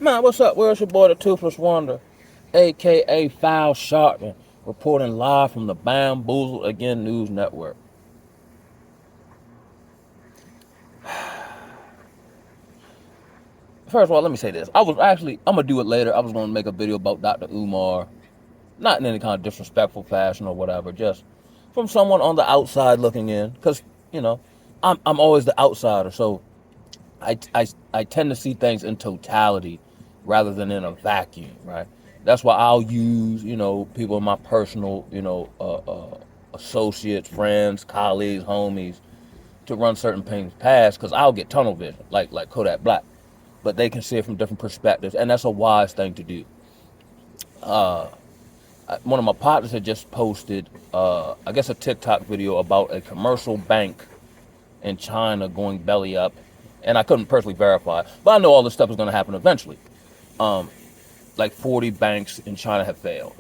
Man, what's up? Where's your boy, the Toothless Wonder, aka Foul Sharpman, reporting live from the Bamboozled Again News Network. First of all, let me say this. I'm gonna do it later. I was gonna make a video about Dr. Umar, not in any kind of disrespectful fashion or whatever, just from someone on the outside looking in. Because, you know, I'm always the outsider, so I tend to see things in totality rather than in a vacuum, right? That's why I'll use, people in my personal, associates, friends, colleagues, homies to run certain things past because I'll get tunnel vision, like Kodak Black. But they can see it from different perspectives, and that's a wise thing to do. One of my partners had just posted, I guess, a TikTok video about a commercial bank in China going belly up, and I couldn't personally verify, but I know all this stuff is going to happen eventually. Like 40 banks in China have failed.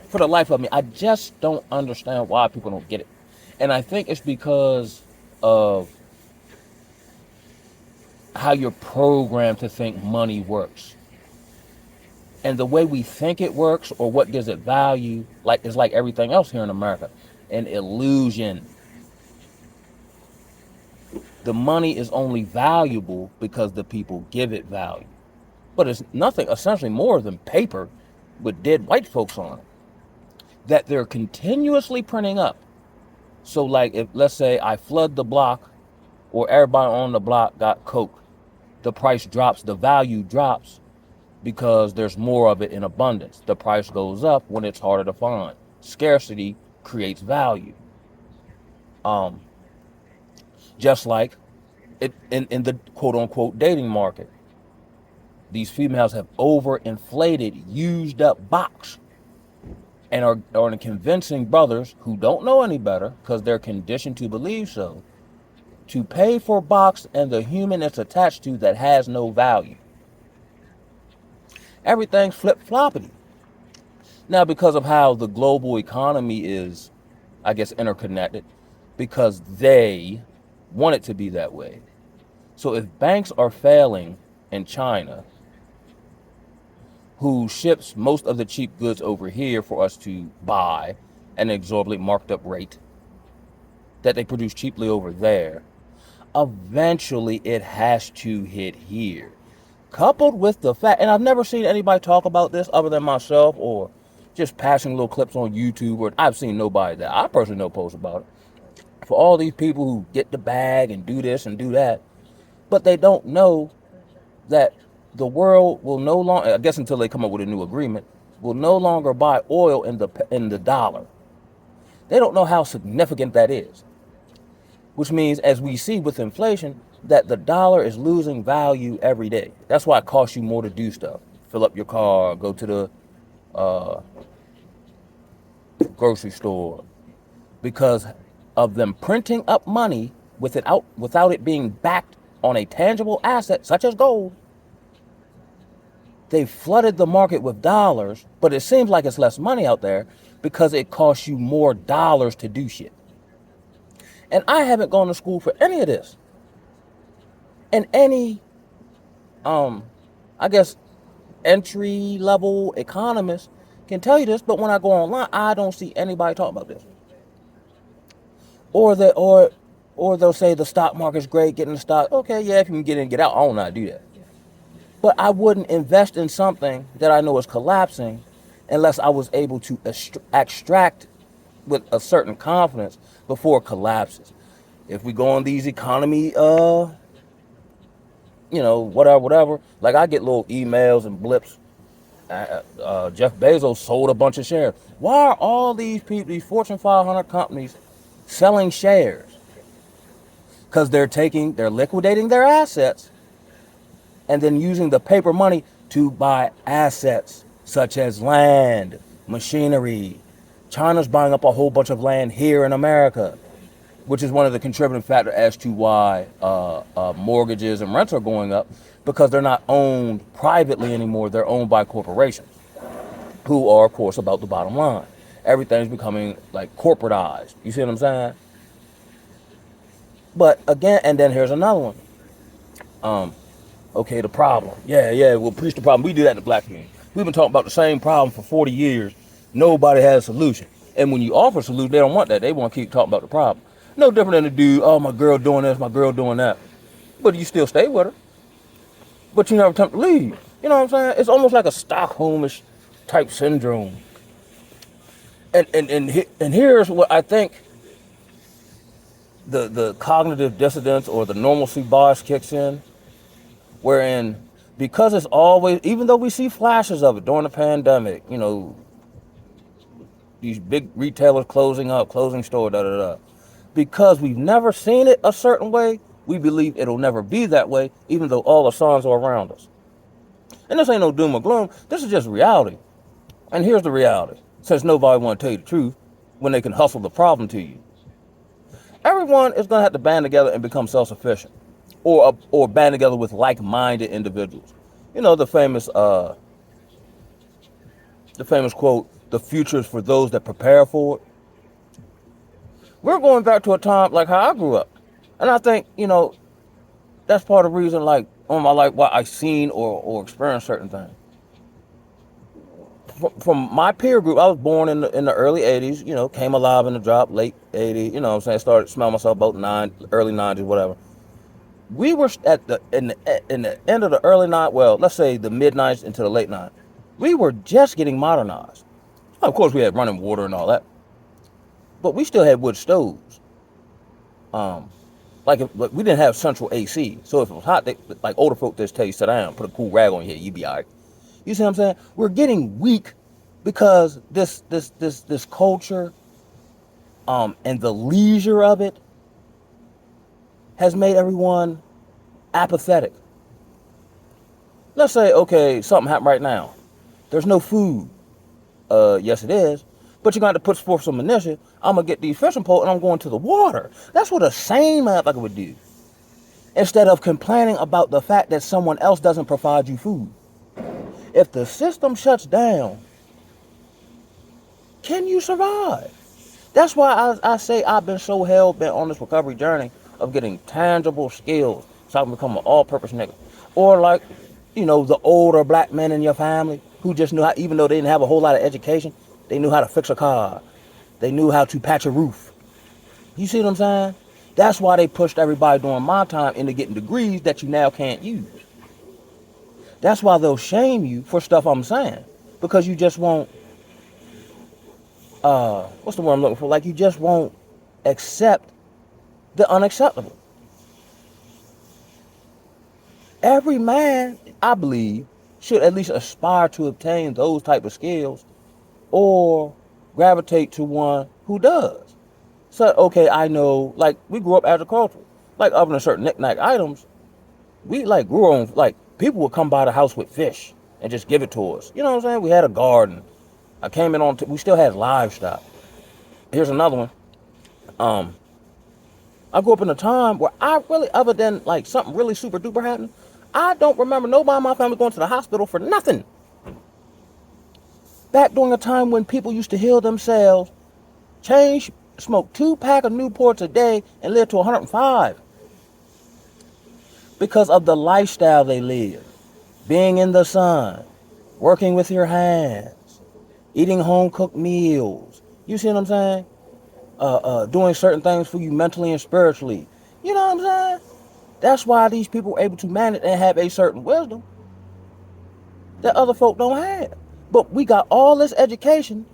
For the life of me, I just don't understand why people don't get it. And I think it's because of how you're programmed to think money works. And the way we think it works, or what gives it value, is like everything else here in America, an illusion. The money is only valuable because the people give it value. But it's nothing essentially more than paper with dead white folks on it that they're continuously printing up. So like, if let's say I flood the block, or everybody on the block got coke, the price drops, the value drops, because there's more of it in abundance. The price goes up when it's harder to find. Scarcity creates value. Just like it in the quote unquote dating market. These females have overinflated, used up box, and are convincing brothers who don't know any better, because they're conditioned to believe so, to pay for box and the human it's attached to that has no value. Everything's flip-floppity. Now, because of how the global economy is, I guess, interconnected, because they want it to be that way. So if banks are failing in China, who ships most of the cheap goods over here for us to buy at an exorbitantly marked up rate that they produce cheaply over there, eventually it has to hit here. Coupled with the fact, and I've never seen anybody talk about this other than myself, or just passing little clips on YouTube, or I've seen nobody that I personally know post about it. For all these people who get the bag and do this and do that, but they don't know that the world will no longer, I guess until they come up with a new agreement, will no longer buy oil in the dollar. They don't know how significant that is. Which means, as we see with inflation, that the dollar is losing value every day. That's why it costs you more to do stuff. Fill up your car, go to the grocery store. Because of them printing up money without it being backed on a tangible asset, such as gold. They flooded the market with dollars, but it seems like it's less money out there because it costs you more dollars to do shit. And I haven't gone to school for any of this. And any, I guess, entry level economist can tell you this, but when I go online, I don't see anybody talking about this. Or they'll say the stock market's great, get in the stock. Okay, yeah, if you can get in and get out, I don't know how to do that. But I wouldn't invest in something that I know is collapsing unless I was able to extract with a certain confidence before it collapses. If we go on these economy, whatever. Like, I get little emails and blips. Jeff Bezos sold a bunch of shares. Why are all these people, these Fortune 500 companies, selling shares? Because they're liquidating their assets and then using the paper money to buy assets such as land, machinery. China's buying up a whole bunch of land here in America, which is one of the contributing factors as to why mortgages and rents are going up, because they're not owned privately anymore. They're owned by corporations who are, of course, about the bottom line. Everything's becoming like corporatized. You see what I'm saying? But again, and then here's another one. Um, okay, the problem. Yeah, we'll preach the problem. We do that in the black community. We've been talking about the same problem for 40 years. Nobody has a solution. And when you offer a solution, they don't want that. They want to keep talking about the problem. No different than the dude, oh, my girl doing this, my girl doing that. But you still stay with her. But you never attempt to leave. You know what I'm saying? It's almost like a Stockholmish type syndrome. And here's what I think the cognitive dissonance or the normalcy bias kicks in, wherein because it's always, even though we see flashes of it during the pandemic, you know, these big retailers closing up, closing store, da da da. Because we've never seen it a certain way, we believe it'll never be that way, even though all the signs are around us. And this ain't no doom or gloom. This is just reality. And here's the reality. Since nobody want to tell you the truth, when they can hustle the problem to you, everyone is going to have to band together and become self-sufficient, or band together with like-minded individuals. You know the famous quote, "The future is for those that prepare for it." We're going back to a time like how I grew up, and I think that's part of the reason, like on my life, why I seen or experienced certain things. From my peer group, I was born in the early '80s. Came alive in the drop late '80s. You know what I'm saying? Started smelling myself about early '90s, whatever. We were in the end of the early '90s. Well, let's say the mid '90s into the late '90s. We were just getting modernized. Of course, we had running water and all that, but we still had wood stoves. Like we didn't have central AC, so if it was hot, like older folk just tell you, sit down, put a cool rag on your head, you be all right. You see what I'm saying? We're getting weak because this culture, and the leisure of it has made everyone apathetic. Let's say, okay, something happened right now. There's no food. Yes, it is. But you're going to put forth some initiative. I'm going to get these fishing poles and I'm going to the water. That's what a sane motherfucker would do. Instead of complaining about the fact that someone else doesn't provide you food. If the system shuts down, can you survive? That's why I say I've been so hell-bent on this recovery journey of getting tangible skills so I can become an all-purpose nigga. Or like, the older black men in your family who just knew how, even though they didn't have a whole lot of education, they knew how to fix a car. They knew how to patch a roof. You see what I'm saying? That's why they pushed everybody during my time into getting degrees that you now can't use. That's why they'll shame you for stuff I'm saying. Because you just won't, what's the word I'm looking for? Like you just won't accept the unacceptable. Every man, I believe, should at least aspire to obtain those type of skills or gravitate to one who does. So, okay, I know, like, we grew up agricultural. Like, other than certain knick-knack items, we, like, grew on, like, people would come by the house with fish and just give it to us. You know what I'm saying? We had a garden. I came in on, we still had livestock. Here's another one. I grew up in a time where I really, other than, like, something really super duper happening, I don't remember nobody in my family going to the hospital for nothing. Back during a time when people used to heal themselves, smoke 2 pack of Newports a day and live to 105. Because of the lifestyle they live. Being in the sun, working with your hands, eating home-cooked meals. You see what I'm saying? Doing certain things for you mentally and spiritually. You know what I'm saying? That's why these people are able to manage and have a certain wisdom that other folk don't have. But we got all this education,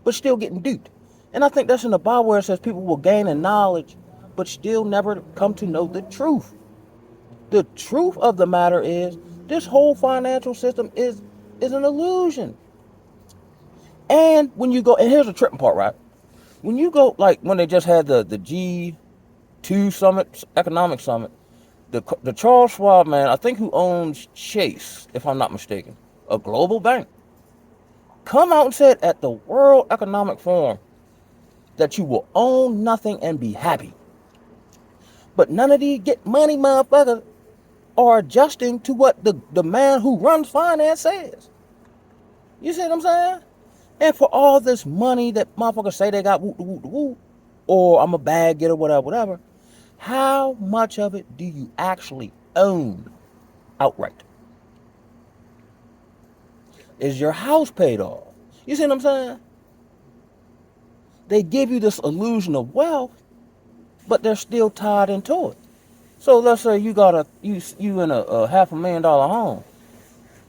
but still getting duped. And I think that's in the Bible where it says people will gain in knowledge, but still never come to know the truth. The truth of the matter is, this whole financial system is an illusion. And when you go, and here's the tripping part, right? When you go, like when they just had the G2 summit, economic summit, the Charles Schwab man, I think who owns Chase, if I'm not mistaken, a global bank, come out and said at the World Economic Forum that you will own nothing and be happy. But none of these get money motherfuckers are adjusting to what the man who runs finance says. You see what I'm saying? And for all this money that motherfuckers say they got, woo, or I'm a bag getter, whatever, how much of it do you actually own outright? Is your house paid off? You see what I'm saying? They give you this illusion of wealth, but they're still tied into it. So let's say you got you in a $500,000 home.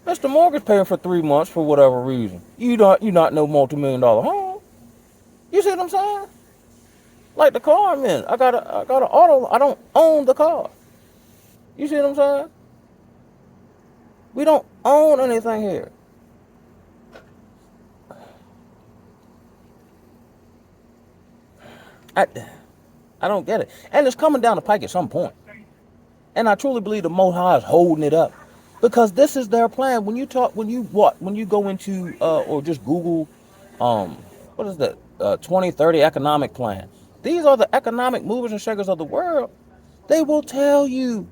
Mr. Mortgage paying for 3 months for whatever reason. You not no multi-million-dollar home. You see what I'm saying? Like the car I'm in. I got an auto. I don't own the car. You see what I'm saying? We don't own anything here. I don't get it. And it's coming down the pike at some point. And I truly believe the Most High is holding it up. Because this is their plan. When you go into or just Google what is that? 2030 economic plan. These are the economic movers and shakers of the world. They will tell you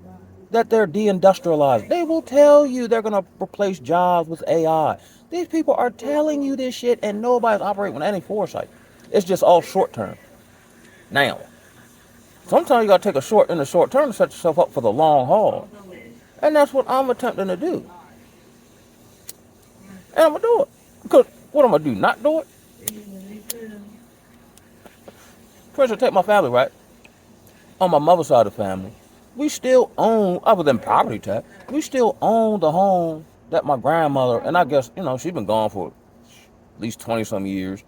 that they're deindustrialized. They will tell you they're going to replace jobs with AI. These people are telling you this shit and nobody's operating with any foresight. It's just all short term. Now, sometimes you got to take in the short term to set yourself up for the long haul. And that's what I'm attempting to do. And I'm going to do it. Because what I'm going to do? Not do it? For instance, take my family, right? On my mother's side of the family, we still own, other than property tax, we still own the home that my grandmother, and I guess, she's been gone for at least 20 some years.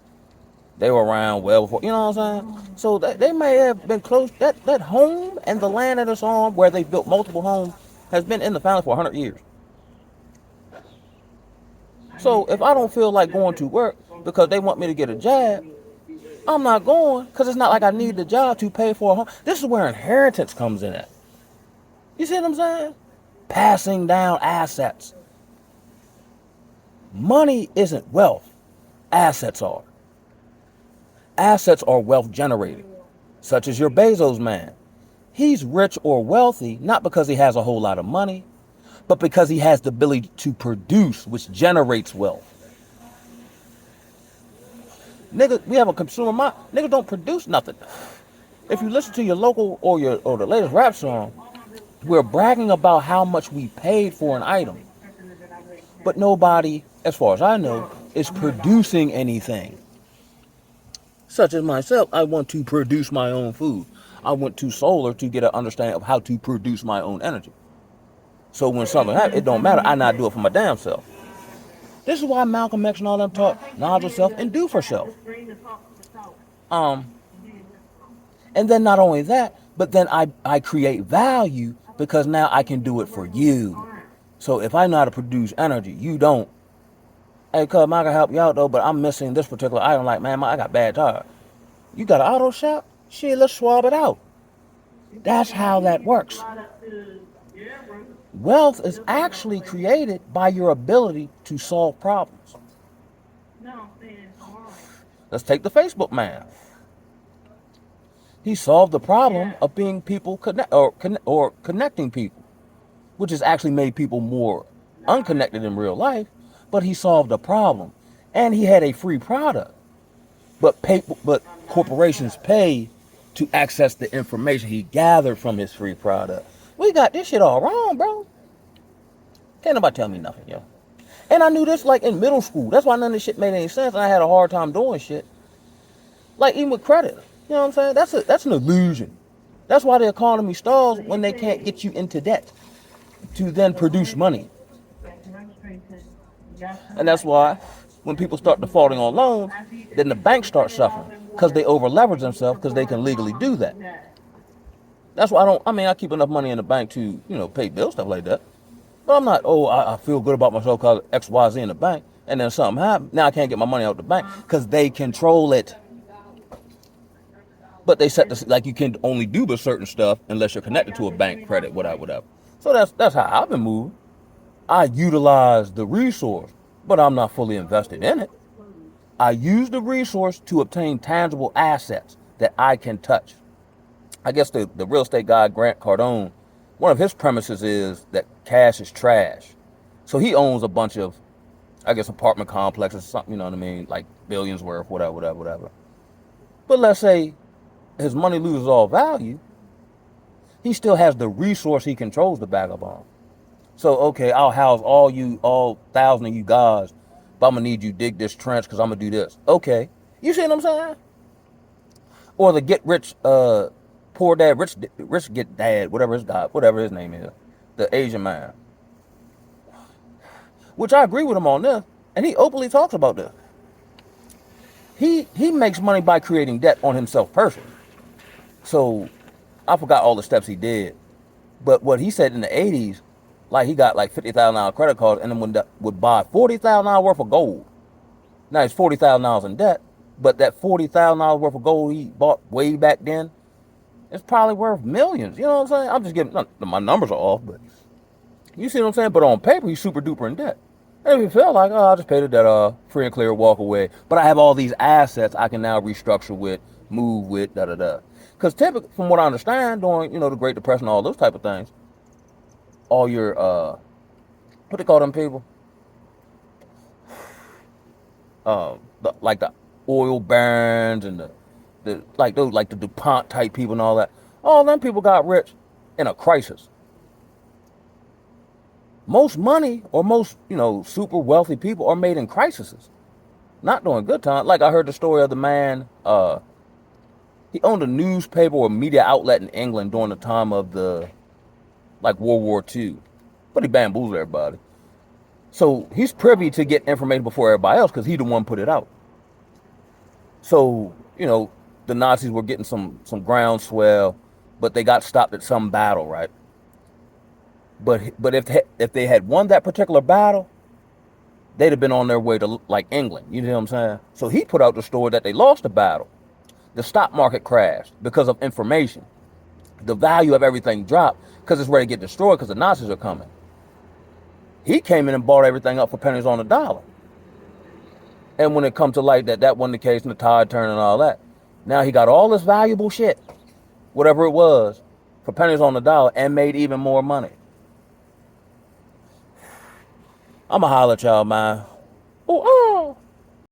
They were around well before, you know what I'm saying? So they may have been close. That home and the land that it's on, where they built multiple homes, has been in the family for 100 years. So if I don't feel like going to work because they want me to get a job, I'm not going, because it's not like I need the job to pay for a home. This is where inheritance comes in at. You see what I'm saying? Passing down assets. Money isn't wealth. Assets are. Assets are wealth generating, such as your Bezos man. He's rich or wealthy, not because he has a whole lot of money, but because he has the ability to produce, which generates wealth. Nigga, we have a consumer mind. Niggas don't produce nothing. If you listen to your local or the latest rap song, we're bragging about how much we paid for an item. But nobody, as far as I know, is producing anything. Such as myself, I want to produce my own food. I went to solar to get an understanding of how to produce my own energy. So when something happens, it don't matter. I not do it for my damn self. This is why Malcolm X and all them taught knowledge of self and do for self. And then not only that, but then I create value because now I can do it for you. So if I know how to produce energy, you don't. Hey, cuz, I can help you out though, but I'm missing this particular item. Like, man, I got bad tire. You got an auto shop? Shit, let's swab it out. That's how that works. Wealth is actually created by your ability to solve problems. Let's take the Facebook man. He solved the problem of being people connecting people, which has actually made people more unconnected in real life. But he solved a problem, and he had a free product. But corporations pay to access the information he gathered from his free product. We got this shit all wrong, bro. Can't nobody tell me nothing, yo. And I knew this like in middle school. That's why none of this shit made any sense. And I had a hard time doing shit. Like even with credit. You know what I'm saying? That's an illusion. That's why the economy stalls when they can't get you into debt to then produce money. And that's why when people start defaulting on loans, then the banks start suffering because they over leverage themselves because they can legally do that. That's why I keep enough money in the bank to, pay bills, stuff like that. But I'm not, I feel good about myself because X, Y, Z in the bank. And then something happens. Now I can't get my money out the bank because they control it. But they set this, like you can only do with certain stuff unless you're connected to a bank, credit, whatever. So that's how I've been moving. I utilize the resource, but I'm not fully invested in it. I use the resource to obtain tangible assets that I can touch. I guess the real estate guy, Grant Cardone, one of his premises is that cash is trash. So he owns a bunch of, I guess, apartment complexes, something, you know what I mean? Like billions worth, whatever. But let's say his money loses all value. he still has the resource he controls the vagabond. So, okay, I'll house all thousand of you guys, but I'm gonna need you dig this trench because I'm gonna do this. Okay. You see what I'm saying? Or the get rich, poor dad, rich get dad, whatever his name is, the Asian man. Which I agree with him on this, and he openly talks about this. He makes money by creating debt on himself personally. So I forgot all the steps he did, but what he said in the '80s, like he got like $50,000 credit cards, and then would buy $40,000 worth of gold. Now he's $40,000 in debt, but that $40,000 worth of gold he bought way back then, it's probably worth millions. You know what I'm saying? I'm just giving, my numbers are off, but you see what I'm saying? But on paper, he's super duper in debt. And if he felt like, oh, I'll just pay the debt off, free and clear, walk away. But I have all these assets I can now restructure with, move with, da-da-da. Because typically, from what I understand, during, the Great Depression, all those type of things, all your, what they call them people? Like the oil barons and the DuPont type people and all that. All them people got rich in a crisis. Most money or most, super wealthy people are made in crises, not during good times. Like I heard the story of the man, he owned a newspaper or media outlet in England during the time of World War II, but he bamboozled everybody. So he's privy to get information before everybody else because he the one put it out. So, the Nazis were getting some groundswell, but they got stopped at some battle, right? But if they had won that particular battle, they'd have been on their way to like England. You know what I'm saying? So he put out the story that they lost the battle. The stock market crashed because of information. The value of everything dropped because it's ready to get destroyed because the Nazis are coming. He came in and bought everything up for pennies on the dollar. And when it comes to light that wasn't the case and the tide turned and all that, now he got all this valuable shit, whatever it was, for pennies on the dollar and made even more money. I'ma holler at y'all, man. Oh.